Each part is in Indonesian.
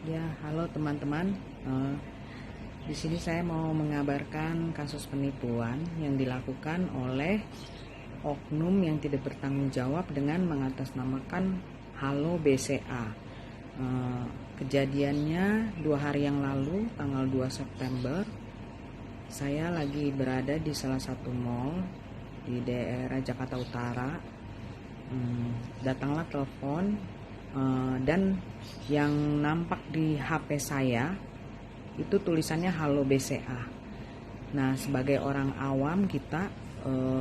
Ya, halo teman-teman. Di sini saya mau mengabarkan kasus penipuan yang dilakukan oleh oknum yang tidak bertanggung jawab dengan mengatasnamakan Halo BCA. Kejadiannya 2 hari yang lalu, tanggal 2 September. Saya lagi berada di salah satu mall di daerah Jakarta Utara. Datanglah telepon, dan yang nampak di HP saya itu tulisannya Halo BCA. Nah, sebagai orang awam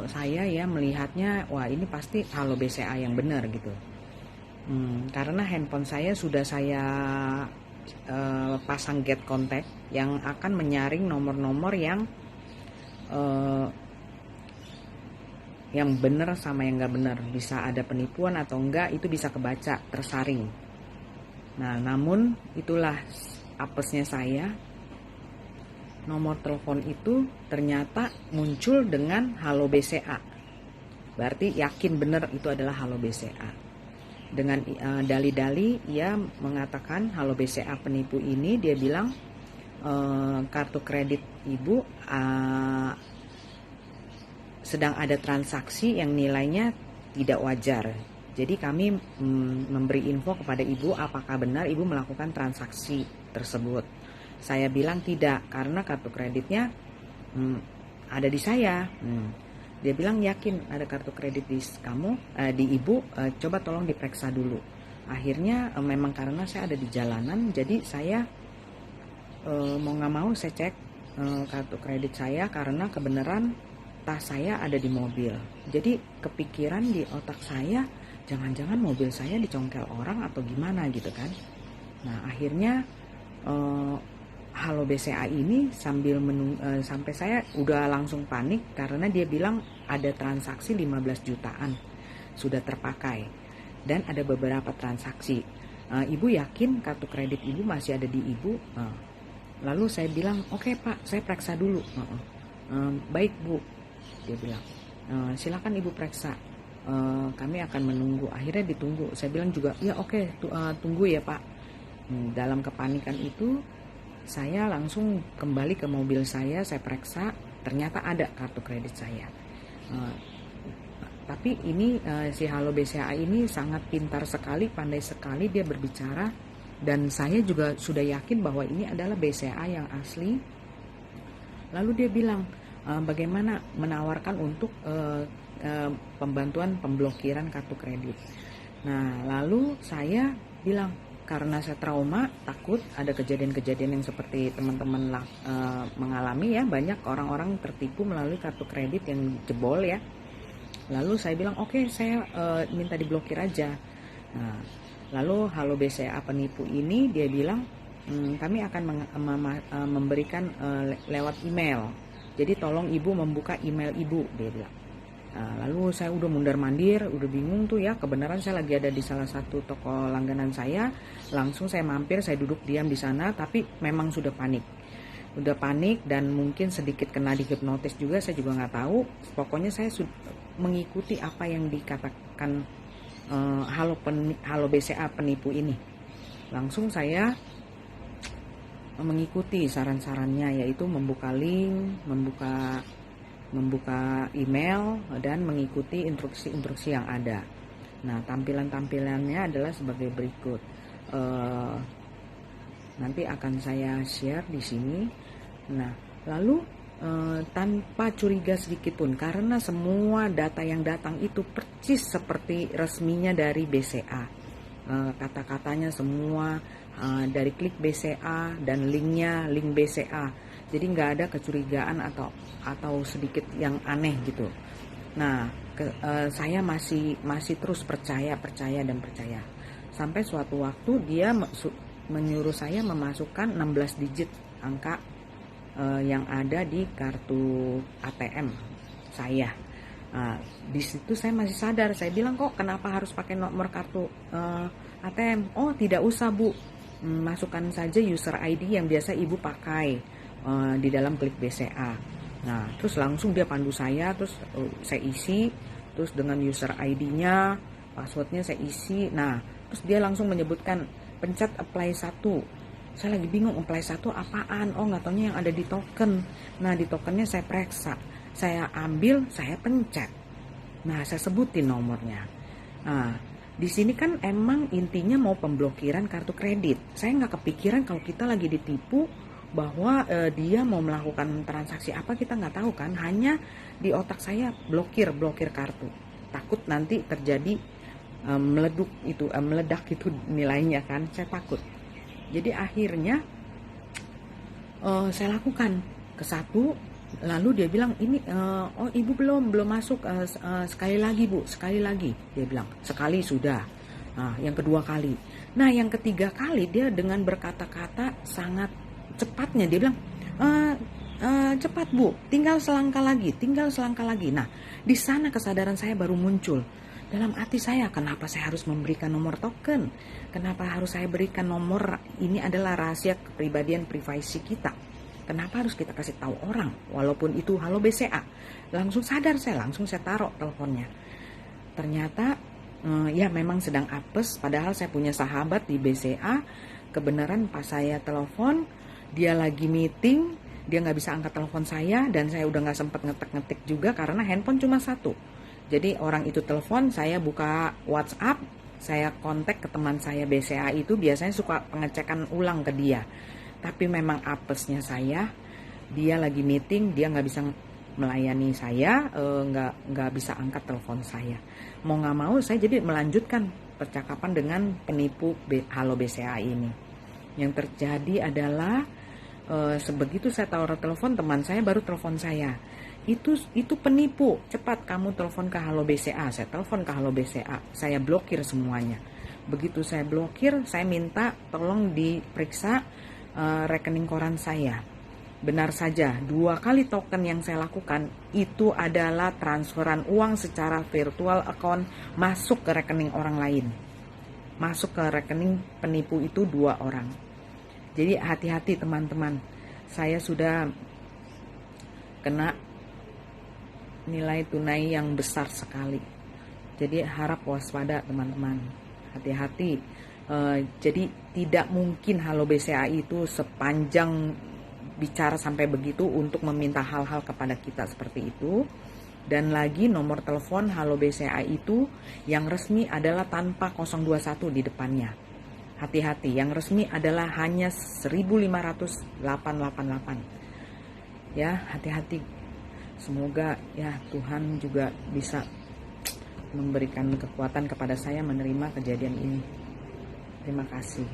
saya ya melihatnya, wah ini pasti Halo BCA yang benar gitu. Karena handphone saya sudah saya pasang get contact yang akan menyaring nomor-nomor yang benar sama yang nggak benar, bisa ada penipuan atau enggak, itu bisa kebaca, tersaring. Nah, namun itulah apesnya saya, nomor telepon itu ternyata muncul dengan Halo BCA. Berarti yakin benar itu adalah Halo BCA. Dengan dalih-dalih ia mengatakan Halo BCA penipu ini, dia bilang kartu kredit ibu sedang ada transaksi yang nilainya tidak wajar. Jadi kami memberi info kepada ibu apakah benar ibu melakukan transaksi tersebut. Saya bilang tidak, karena kartu kreditnya ada di saya. Dia bilang yakin ada kartu kredit di ibu, coba tolong diperiksa dulu. Akhirnya memang karena saya ada di jalanan, jadi saya mau nggak mau saya cek kartu kredit saya, karena kebenaran tas saya ada di mobil. Jadi kepikiran di otak saya, jangan-jangan mobil saya dicongkel orang atau gimana gitu kan. Nah, akhirnya Halo BCA ini sampai saya udah langsung panik, karena dia bilang ada transaksi 15 jutaan sudah terpakai dan ada beberapa transaksi. Ibu yakin kartu kredit ibu masih ada di ibu? Lalu saya bilang, oke Pak, saya periksa dulu. Baik Bu, dia bilang, silakan ibu periksa, kami akan menunggu. Akhirnya ditunggu. Saya bilang juga, ya oke, tunggu ya Pak. Dalam kepanikan itu saya langsung kembali ke mobil saya periksa, ternyata ada kartu kredit saya. Tapi ini si Halo BCA ini sangat pintar sekali, pandai sekali dia berbicara, dan saya juga sudah yakin bahwa ini adalah BCA yang asli. Lalu dia bilang, bagaimana menawarkan untuk pembantuan pemblokiran kartu kredit. Nah, lalu saya bilang, karena saya trauma, takut ada kejadian-kejadian yang seperti teman-teman mengalami ya, banyak orang-orang tertipu melalui kartu kredit yang jebol ya. Lalu saya bilang, oke, saya minta diblokir aja. Nah, lalu Halo BCA penipu ini dia bilang, kami akan memberikan lewat email. Jadi tolong ibu membuka email ibu, dia bilang. Lalu saya udah mundar-mandir, udah bingung tuh ya, kebenaran saya lagi ada di salah satu toko langganan saya. Langsung saya mampir, saya duduk diam di sana, tapi memang sudah panik. Udah panik dan mungkin sedikit kena dihipnotis juga, saya juga nggak tahu. Pokoknya saya mengikuti apa yang dikatakan Halo BCA penipu ini. Langsung saya mengikuti saran-sarannya, yaitu membuka link, membuka email, dan mengikuti instruksi-instruksi yang ada. Nah, tampilannya adalah sebagai berikut. Nanti akan saya share di sini. Nah, lalu tanpa curiga sedikit pun, karena semua data yang datang itu persis seperti resminya dari BCA. Kata-katanya semua dari klik BCA dan linknya link BCA. Jadi nggak ada kecurigaan atau sedikit yang aneh gitu. Nah, saya masih terus percaya. Sampai suatu waktu dia menyuruh saya memasukkan 16 digit angka yang ada di kartu ATM saya. Di situ saya masih sadar. Saya bilang, kok kenapa harus pakai nomor kartu ATM? Oh, tidak usah Bu, masukkan saja user ID yang biasa ibu pakai di dalam klik BCA. Nah, terus langsung dia pandu saya, terus saya isi, terus dengan user ID-nya, passwordnya saya isi. Nah, terus dia langsung menyebutkan pencet apply 1, Saya lagi bingung apply satu apaan. Oh, nggak taunya yang ada di token. Nah, di tokennya saya periksa, saya ambil, saya pencet. Nah, saya sebutin nomornya. Nah, di sini kan emang intinya mau pemblokiran kartu kredit. Saya nggak kepikiran kalau kita lagi ditipu bahwa dia mau melakukan transaksi apa, kita nggak tahu kan. Hanya di otak saya blokir kartu. Takut nanti terjadi meledak itu nilainya kan. Saya takut. Jadi akhirnya saya lakukan ke satu. Lalu dia bilang ini oh ibu belum masuk, sekali lagi bu, sekali lagi, dia bilang sekali sudah. Nah yang kedua kali, nah yang ketiga kali dia dengan berkata-kata sangat cepatnya dia bilang cepat bu, tinggal selangkah lagi. Nah di sana kesadaran saya baru muncul dalam hati saya, kenapa saya harus memberikan nomor token, kenapa harus saya berikan nomor, ini adalah rahasia kepribadian privasi kita. Kenapa harus kita kasih tahu orang, walaupun itu halo BCA. Langsung sadar saya, langsung saya taruh teleponnya. Ternyata ya memang sedang apes, padahal saya punya sahabat di BCA. Kebenaran pas saya telepon, dia lagi meeting, dia nggak bisa angkat telepon saya, dan saya udah nggak sempat ngetik-ngetik juga karena handphone cuma satu. Jadi orang itu telepon, saya buka WhatsApp, saya kontak ke teman saya BCA itu, biasanya suka pengecekan ulang ke dia. Tapi memang apesnya saya, dia lagi meeting, dia nggak bisa melayani saya, nggak bisa angkat telepon saya. Mau nggak mau saya jadi melanjutkan percakapan dengan penipu halo BCA ini. Yang terjadi adalah sebegitu saya taruh telepon, teman saya baru telepon saya. Itu penipu, cepat kamu telepon ke halo BCA. Saya telepon ke halo BCA, saya blokir semuanya. Begitu saya blokir, saya minta tolong diperiksa rekening koran saya. Benar saja, 2 kali token yang saya lakukan itu adalah transferan uang secara virtual account masuk ke rekening orang lain. Masuk ke rekening penipu itu 2 orang. Jadi hati-hati teman-teman. Saya sudah kena nilai tunai yang besar sekali. Jadi harap waspada teman-teman. Hati-hati. Jadi tidak mungkin halo BCA itu sepanjang bicara sampai begitu untuk meminta hal-hal kepada kita seperti itu. Dan lagi nomor telepon halo BCA itu yang resmi adalah tanpa 021 di depannya. Hati-hati, yang resmi adalah hanya 1.500.888. Ya, hati-hati. Semoga ya Tuhan juga bisa memberikan kekuatan kepada saya menerima kejadian ini. Terima kasih.